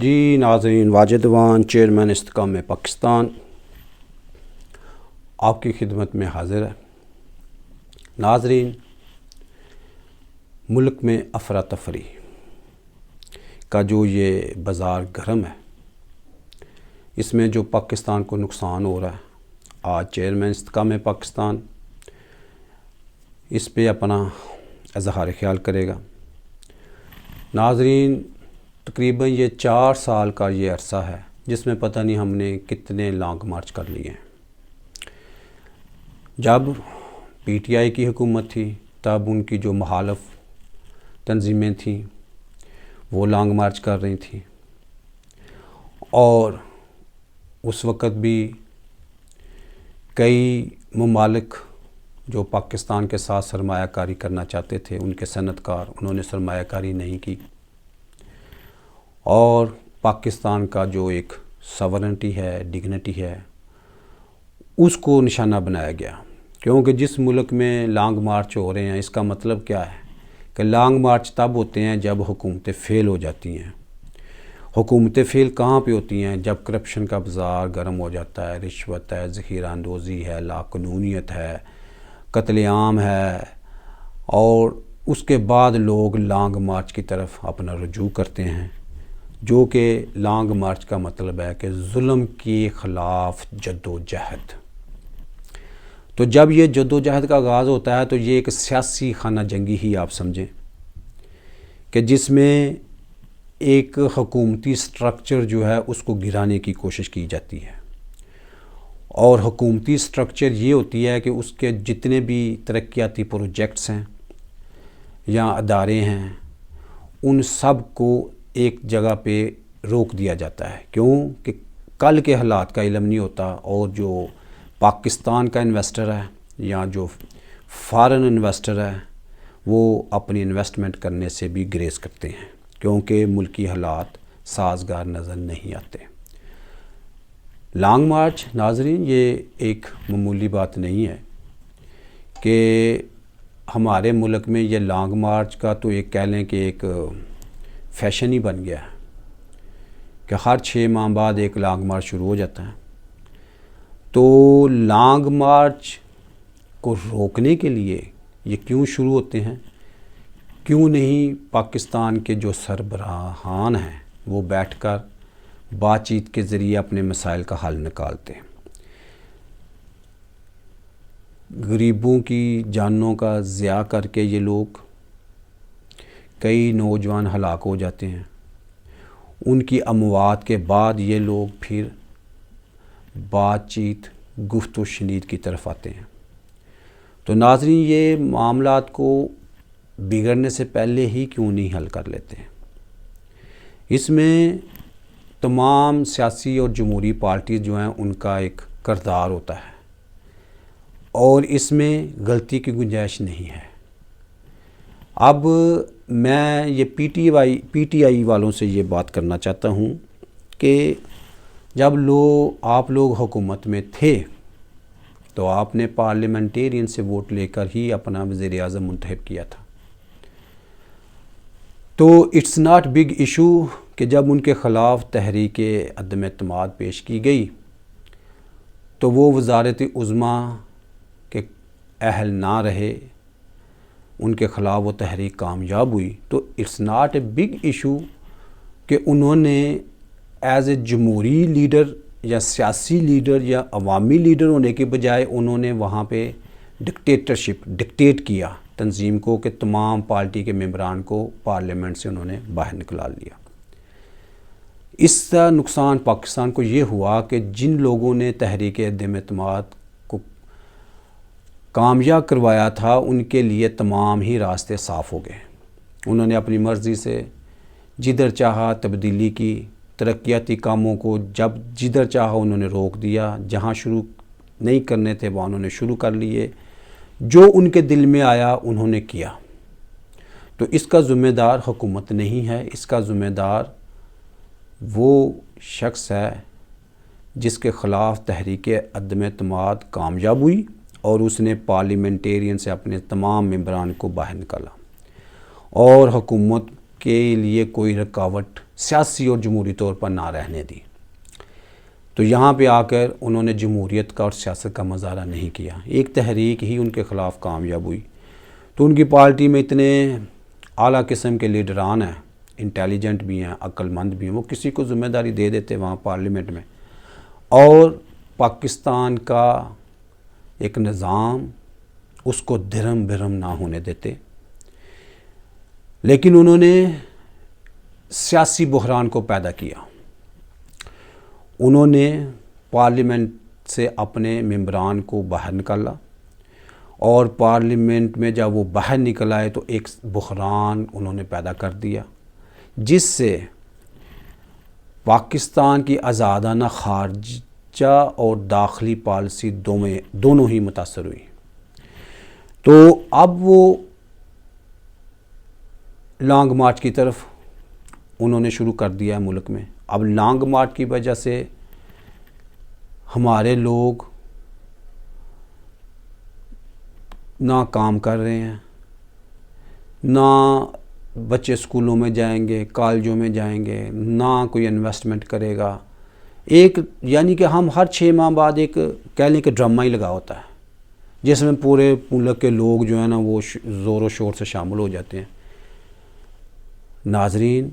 جی ناظرین، واجد وان چیئرمین استحکام پاکستان آپ کی خدمت میں حاضر ہے۔ ناظرین، ملک میں افراتفری کا جو یہ بازار گرم ہے، اس میں جو پاکستان کو نقصان ہو رہا ہے، آج چیئرمین استحکام پاکستان اس پہ اپنا اظہار خیال کرے گا۔ ناظرین، تقریباً یہ 4 سال کا یہ عرصہ ہے جس میں پتہ نہیں ہم نے کتنے لانگ مارچ کر لیے ہیں۔ جب پی ٹی آئی کی حکومت تھی تب ان کی جو مخالف تنظیمیں تھیں وہ لانگ مارچ کر رہی تھیں، اور اس وقت بھی کئی ممالک جو پاکستان کے ساتھ سرمایہ کاری کرنا چاہتے تھے، ان کے صنعت کار، انہوں نے سرمایہ کاری نہیں کی، اور پاکستان کا جو ایک ساورنٹی ہے، ڈگنیٹی ہے، اس کو نشانہ بنایا گیا۔ کیونکہ جس ملک میں لانگ مارچ ہو رہے ہیں، اس کا مطلب کیا ہے کہ لانگ مارچ تب ہوتے ہیں جب حکومتیں فیل ہو جاتی ہیں۔ حکومتیں فیل کہاں پہ ہوتی ہیں؟ جب کرپشن کا بازار گرم ہو جاتا ہے، رشوت ہے، ذخیرہ اندوزی ہے، لاقانونیت ہے، قتل عام ہے، اور اس کے بعد لوگ لانگ مارچ کی طرف اپنا رجوع کرتے ہیں، جو کہ لانگ مارچ کا مطلب ہے کہ ظلم کے خلاف جد و جہد۔ تو جب یہ جد و جہد کا آغاز ہوتا ہے تو یہ ایک سیاسی خانہ جنگی ہی آپ سمجھیں، کہ جس میں ایک حکومتی سٹرکچر جو ہے اس کو گرانے کی کوشش کی جاتی ہے، اور حکومتی سٹرکچر یہ ہوتی ہے کہ اس کے جتنے بھی ترقیاتی پروجیکٹس ہیں یا ادارے ہیں، ان سب کو ایک جگہ پہ روک دیا جاتا ہے۔ کیوں کہ کل کے حالات کا علم نہیں ہوتا، اور جو پاکستان کا انویسٹر ہے یا جو فارن انویسٹر ہے وہ اپنی انویسٹمنٹ کرنے سے بھی گریز کرتے ہیں، کیونکہ ملکی حالات سازگار نظر نہیں آتے۔ لانگ مارچ ناظرین یہ ایک معمولی بات نہیں ہے کہ ہمارے ملک میں یہ لانگ مارچ کا تو ایک کہہ لیں کہ ایک فیشن ہی بن گیا ہے کہ ہر 6 ماہ بعد ایک لانگ مارچ شروع ہو جاتا ہے۔ تو لانگ مارچ کو روکنے کے لیے یہ کیوں شروع ہوتے ہیں؟ کیوں نہیں پاکستان کے جو سربراہان ہیں وہ بیٹھ کر بات چیت کے ذریعے اپنے مسائل کا حل نکالتے ہیں؟ غریبوں کی جانوں کا ضیاع کر کے یہ لوگ، کئی نوجوان ہلاک ہو جاتے ہیں، ان کی اموات کے بعد یہ لوگ پھر بات چیت، گفت و شنید کی طرف آتے ہیں۔ تو ناظرین، یہ معاملات کو بگڑنے سے پہلے ہی کیوں نہیں حل کر لیتے ہیں؟ اس میں تمام سیاسی اور جمہوری پارٹیز جو ہیں ان کا ایک کردار ہوتا ہے، اور اس میں غلطی کی گنجائش نہیں ہے۔ اب میں یہ پی ٹی آئی والوں سے یہ بات کرنا چاہتا ہوں کہ جب آپ لوگ حکومت میں تھے تو آپ نے پارلیمنٹیرین سے ووٹ لے کر ہی اپنا وزیر اعظم منتخب کیا تھا۔ تو اٹس ناٹ بگ ایشو کہ جب ان کے خلاف تحریک عدم اعتماد پیش کی گئی تو وہ وزارت عظمیٰ کے اہل نہ رہے، ان کے خلاف وہ تحریک کامیاب ہوئی، تو it's not a big issue کہ انہوں نے ایز اے جمہوری لیڈر یا سیاسی لیڈر یا عوامی لیڈر ہونے کے بجائے انہوں نے وہاں پہ ڈکٹیٹ کیا تنظیم کو، کہ تمام پارٹی کے ممبران کو پارلیمنٹ سے انہوں نے باہر نکال لیا۔ اس کا نقصان پاکستان کو یہ ہوا کہ جن لوگوں نے تحریک عدم اعتماد کو کامیاب کروایا تھا ان کے لیے تمام ہی راستے صاف ہو گئے۔ انہوں نے اپنی مرضی سے جدھر چاہا تبدیلی کی، ترقیاتی کاموں کو جدھر چاہا انہوں نے روک دیا، جہاں شروع نہیں کرنے تھے وہ انہوں نے شروع کر لیے، جو ان کے دل میں آیا انہوں نے کیا۔ تو اس کا ذمہ دار حکومت نہیں ہے، اس کا ذمہ دار وہ شخص ہے جس کے خلاف تحریک عدم اعتماد کامیاب ہوئی اور اس نے پارلیمنٹیرین سے اپنے تمام ممبران کو باہر نکالا، اور حکومت کے لیے کوئی رکاوٹ سیاسی اور جمہوری طور پر نہ رہنے دی۔ تو یہاں پہ آ کر انہوں نے جمہوریت کا اور سیاست کا مظاہرہ نہیں کیا، ایک تحریک ہی ان کے خلاف کامیاب ہوئی۔ تو ان کی پارٹی میں اتنے اعلیٰ قسم کے لیڈران ہیں، انٹیلیجنٹ بھی ہیں، عقل مند بھی ہیں، وہ کسی کو ذمہ داری دے دیتے وہاں پارلیمنٹ میں، اور پاکستان کا ایک نظام اس کو دھرم بھرم نہ ہونے دیتے۔ لیکن انہوں نے سیاسی بحران کو پیدا کیا۔ انہوں نے پارلیمنٹ سے اپنے ممبران کو باہر نکالا، اور پارلیمنٹ میں جب وہ باہر نکل آئے تو ایک بحران انہوں نے پیدا کر دیا، جس سے پاکستان کی آزادانہ خارجہ اور داخلی پالیسی دونوں ہی متاثر ہوئی۔ تو اب وہ لانگ مارچ کی طرف انہوں نے شروع کر دیا ہے ملک میں۔ اب لانگ مارچ کی وجہ سے ہمارے لوگ نہ کام کر رہے ہیں، نہ بچے اسکولوں میں جائیں گے، کالجوں میں جائیں گے، نہ کوئی انویسٹمنٹ کرے گا۔ یعنی کہ ہم ہر 6 ماہ بعد ایک کہہ لیں کہ ڈرامہ ہی لگا ہوتا ہے، جس میں پورے ملک کے لوگ جو ہیں نا وہ زور و شور سے شامل ہو جاتے ہیں۔ ناظرین،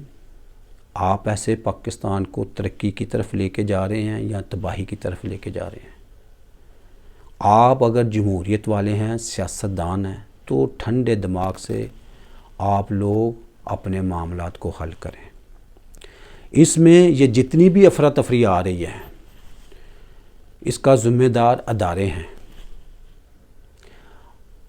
آپ ایسے پاکستان کو ترقی کی طرف لے کے جا رہے ہیں یا تباہی کی طرف لے کے جا رہے ہیں؟ آپ اگر جمہوریت والے ہیں، سیاستدان ہیں، تو ٹھنڈے دماغ سے آپ لوگ اپنے معاملات کو حل کریں۔ اس میں یہ جتنی بھی افراتفری آ رہی ہے، اس کا ذمہ دار ادارے ہیں،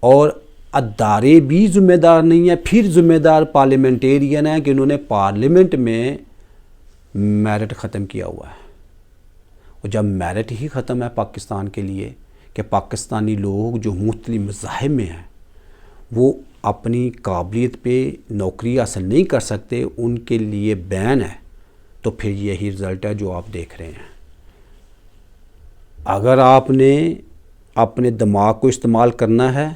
اور ادارے بھی ذمہ دار نہیں ہیں، پھر ذمہ دار پارلیمنٹیرین ہیں کہ انہوں نے پارلیمنٹ میں میرٹ ختم کیا ہوا ہے۔ اور جب میرٹ ہی ختم ہے پاکستان کے لیے کہ پاکستانی لوگ جو مختلف مذاہب میں ہیں وہ اپنی قابلیت پہ نوکری حاصل نہیں کر سکتے، ان کے لیے بین ہے، تو پھر یہی رزلٹ ہے جو آپ دیکھ رہے ہیں۔ اگر آپ نے اپنے دماغ کو استعمال کرنا ہے،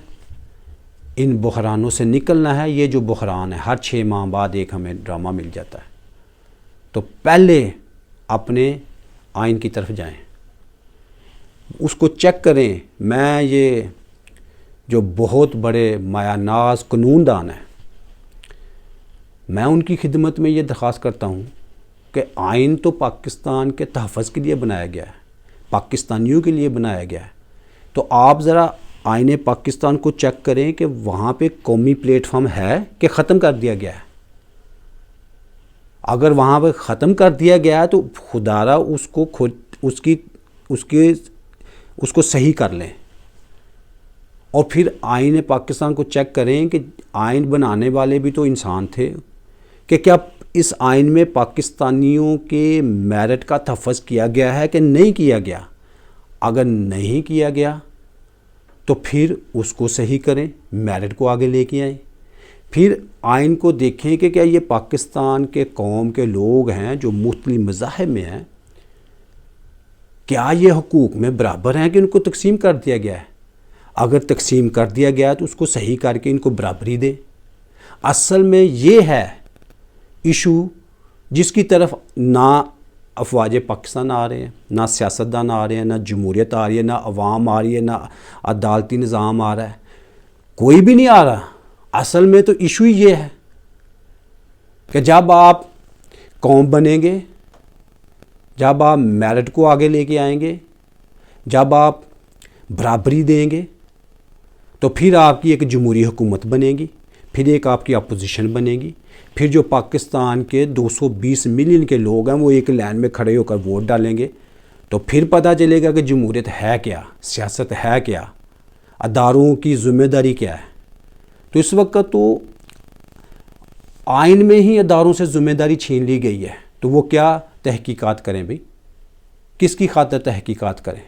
ان بحرانوں سے نکلنا ہے، یہ جو بحران ہے ہر 6 ماہ بعد ایک ہمیں ڈرامہ مل جاتا ہے، تو پہلے اپنے آئین کی طرف جائیں، اس کو چیک کریں۔ میں یہ جو بہت بڑے مایہ ناز قانون دان ہیں، میں ان کی خدمت میں یہ درخواست کرتا ہوں کہ آئین تو پاکستان کے تحفظ کے لیے بنایا گیا ہے، پاکستانیوں کے لیے بنایا گیا ہے، تو آپ ذرا آئین پاکستان کو چیک کریں کہ وہاں پہ قومی پلیٹ فارم ہے کہ ختم کر دیا گیا ہے۔ اگر وہاں پہ ختم کر دیا گیا ہے تو خدارا اس کو اس کو صحیح کر لیں، اور پھر آئین پاکستان کو چیک کریں کہ آئین بنانے والے بھی تو انسان تھے، کہ کیا اس آئین میں پاکستانیوں کے میرٹ کا تحفظ کیا گیا ہے کہ نہیں کیا گیا۔ اگر نہیں کیا گیا تو پھر اس کو صحیح کریں، میرٹ کو آگے لے کے آئیں، پھر آئین کو دیکھیں کہ کیا یہ پاکستان کے قوم کے لوگ ہیں جو مختلف مذاہب میں ہیں، کیا یہ حقوق میں برابر ہیں کہ ان کو تقسیم کر دیا گیا ہے۔ اگر تقسیم کر دیا گیا ہے تو اس کو صحیح کر کے ان کو برابری دے۔ اصل میں یہ ہے ایشو جس کی طرف نہ افواج پاکستان آ رہے ہیں، نہ سیاستدان آ رہے ہیں، نہ جمہوریت آ رہی ہے، نہ عوام آ رہی ہے، نہ عدالتی نظام آ رہا ہے، کوئی بھی نہیں آ رہا۔ اصل میں تو ایشو ہی یہ ہے کہ جب آپ قوم بنیں گے، جب آپ میرٹ کو آگے لے کے آئیں گے، جب آپ برابری دیں گے، تو پھر آپ کی ایک جمہوری حکومت بنے گی، پھر ایک آپ کی اپوزیشن بنے گی، پھر جو پاکستان کے 220 ملین کے لوگ ہیں وہ ایک لائن میں کھڑے ہو کر ووٹ ڈالیں گے، تو پھر پتہ چلے گا کہ جمہوریت ہے کیا، سیاست ہے کیا، اداروں کی ذمہ داری کیا ہے۔ تو اس وقت تو آئین میں ہی اداروں سے ذمہ داری چھین لی گئی ہے، تو وہ کیا تحقیقات کریں بھئی، کس کی خاطر تحقیقات کریں؟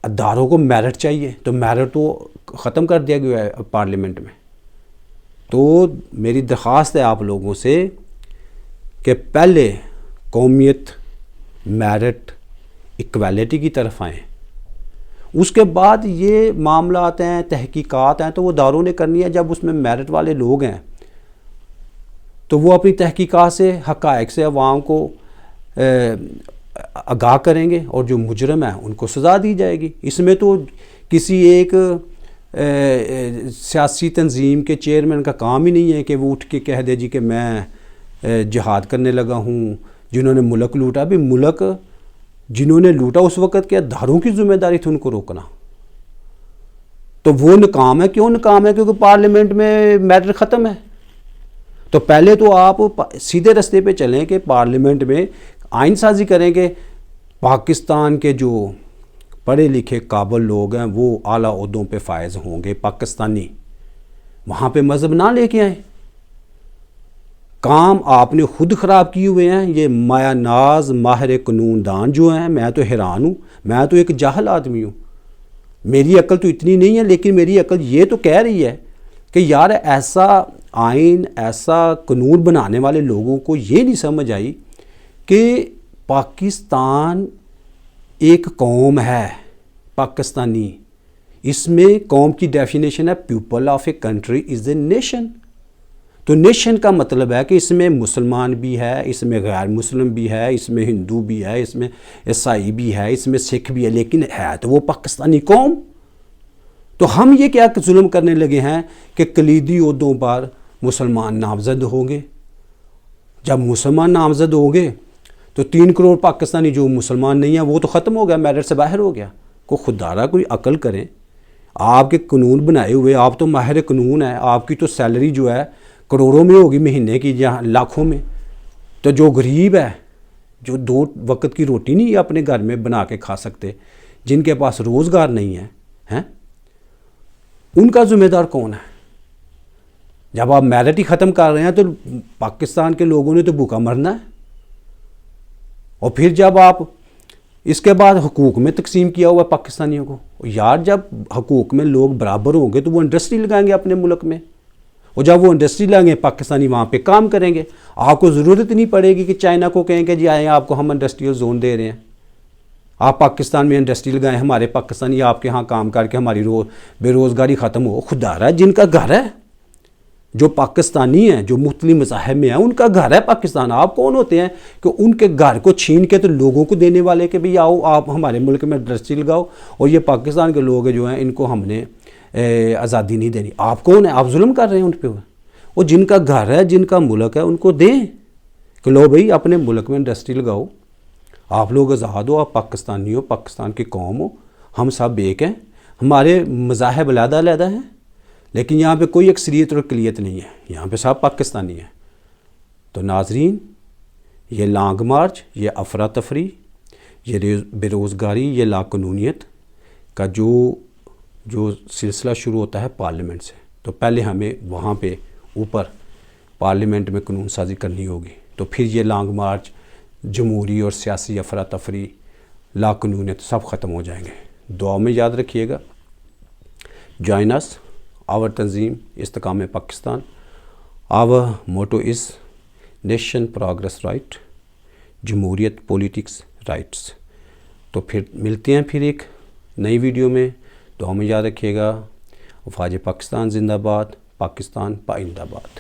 اداروں کو میرٹ چاہیے، تو میرٹ تو ختم کر دیا گیا ہے پارلیمنٹ میں۔ تو میری درخواست ہے آپ لوگوں سے کہ پہلے قومیت، میرٹ، ایکویلٹی کی طرف آئیں، اس کے بعد یہ معاملات ہیں، تحقیقات ہیں تو وہ اداروں نے کرنی ہے۔ جب اس میں میرٹ والے لوگ ہیں تو وہ اپنی تحقیقات سے حقائق سے عوام کو آگاہ کریں گے اور جو مجرم ہیں ان کو سزا دی جائے گی۔ اس میں تو کسی ایک سیاسی تنظیم کے چیئرمین کا کام ہی نہیں ہے کہ وہ اٹھ کے کہہ دے جی کہ میں جہاد کرنے لگا ہوں، جنہوں نے ملک لوٹا۔ بھی ملک جنہوں نے لوٹا اس وقت کیا دھاروں کی ذمہ داری تھی ان کو روکنا، تو وہ ناکام ہے۔ کیوں ناکام ہے؟ کیونکہ پارلیمنٹ میں میٹر ختم ہے۔ تو پہلے تو آپ سیدھے رستے پہ چلیں کہ پارلیمنٹ میں آئین سازی کریں کہ پاکستان کے جو پڑھے لکھے قابل لوگ ہیں وہ اعلیٰ عہدوں پہ فائز ہوں گے پاکستانی، وہاں پہ مذہب نہ لے کے آئیں۔ کام آپ نے خود خراب کیے ہوئے ہیں۔ یہ مایا ناز ماہر قانون دان جو ہیں، میں تو حیران ہوں، میں تو ایک جاہل آدمی ہوں، میری عقل تو اتنی نہیں ہے، لیکن میری عقل یہ تو کہہ رہی ہے کہ یار ایسا آئین ایسا قانون بنانے والے لوگوں کو یہ نہیں سمجھ آئی کہ پاکستان ایک قوم ہے پاکستانی، اس میں قوم کی ڈیفینیشن ہے people of a country is a nation. تو نیشن کا مطلب ہے کہ اس میں مسلمان بھی ہے، اس میں غیر مسلم بھی ہے، اس میں ہندو بھی ہے، اس میں عیسائی بھی ہے، اس میں سکھ بھی ہے، لیکن ہے تو وہ پاکستانی قوم۔ تو ہم یہ کیا ظلم کرنے لگے ہیں کہ کلیدی عہدوں پر مسلمان نامزد ہوں گے۔ جب مسلمان نامزد ہوں گے تو 3 کروڑ پاکستانی جو مسلمان نہیں ہیں وہ تو ختم ہو گیا، میرٹ سے باہر ہو گیا۔ کوئی خدارہ کوئی عقل کریں، آپ کے قانون بنائے ہوئے، آپ تو ماہر قانون ہیں، آپ کی تو سیلری جو ہے کروڑوں میں ہوگی مہینے کی یا لاکھوں میں۔ تو جو غریب ہے، جو 2 وقت کی روٹی نہیں اپنے گھر میں بنا کے کھا سکتے، جن کے پاس روزگار نہیں ہے، ان کا ذمہ دار کون ہے؟ جب آپ میرٹ ہی ختم کر رہے ہیں تو پاکستان کے لوگوں نے تو بھوکا مرنا ہے۔ اور پھر جب آپ اس کے بعد حقوق میں تقسیم کیا ہوا پاکستانیوں کو، یار جب حقوق میں لوگ برابر ہوں گے تو وہ انڈسٹری لگائیں گے اپنے ملک میں، اور جب وہ انڈسٹری لگائیں گے پاکستانی وہاں پہ کام کریں گے۔ آپ کو ضرورت نہیں پڑے گی کہ چائنا کو کہیں کہ جی آئیں آپ کو ہم انڈسٹریل زون دے رہے ہیں، آپ پاکستان میں انڈسٹری لگائیں، ہمارے پاکستانی آپ کے ہاں کام کر کے ہماری بے روزگاری ختم ہو۔ خدا رہا ہے جن کا گھر ہے، جو پاکستانی ہیں، جو مختلف مذاہب میں ہیں، ان کا گھر ہے پاکستان۔ آپ کون ہوتے ہیں کہ ان کے گھر کو چھین کے تو لوگوں کو دینے والے کہ بھئی آؤ آپ ہمارے ملک میں انڈسٹری لگاؤ، اور یہ پاکستان کے لوگ جو ہیں ان کو ہم نے آزادی نہیں دینی؟ آپ کون ہیں؟ آپ ظلم کر رہے ہیں ان پہ۔ اور جن کا گھر ہے، جن کا ملک ہے، ان کو دیں کہ لو بھئی اپنے ملک میں انڈسٹری لگاؤ، آپ لوگ آزاد ہو، آپ پاکستانی ہو، پاکستان کی قوم ہو، ہم سب ایک ہیں، ہمارے مذاہب علیحدہ علیحدہ ہیں، لیکن یہاں پہ کوئی اکثریت اور اقلیت نہیں ہے، یہاں پہ سب پاکستانی ہیں۔ تو ناظرین، یہ لانگ مارچ، یہ افراتفری، یہ بے روزگاری، یہ لاقانونیت کا جو سلسلہ شروع ہوتا ہے پارلیمنٹ سے، تو پہلے ہمیں وہاں پہ اوپر پارلیمنٹ میں قانون سازی کرنی ہوگی، تو پھر یہ لانگ مارچ، جمہوری اور سیاسی افراتفری، لاقانونیت سب ختم ہو جائیں گے۔ دعا میں یاد رکھیے گا۔ جوائن اس آور تنظیم استحکام پاکستان۔ آور موٹو از نیشن پروگریس رائٹ، جمہوریت پولیٹکس رائٹس۔ تو پھر ملتے ہیں پھر ایک نئی ویڈیو میں۔ دعا میں یاد رکھیے گا۔ افواج پاکستان زندہ باد، پاکستان پائندہ باد۔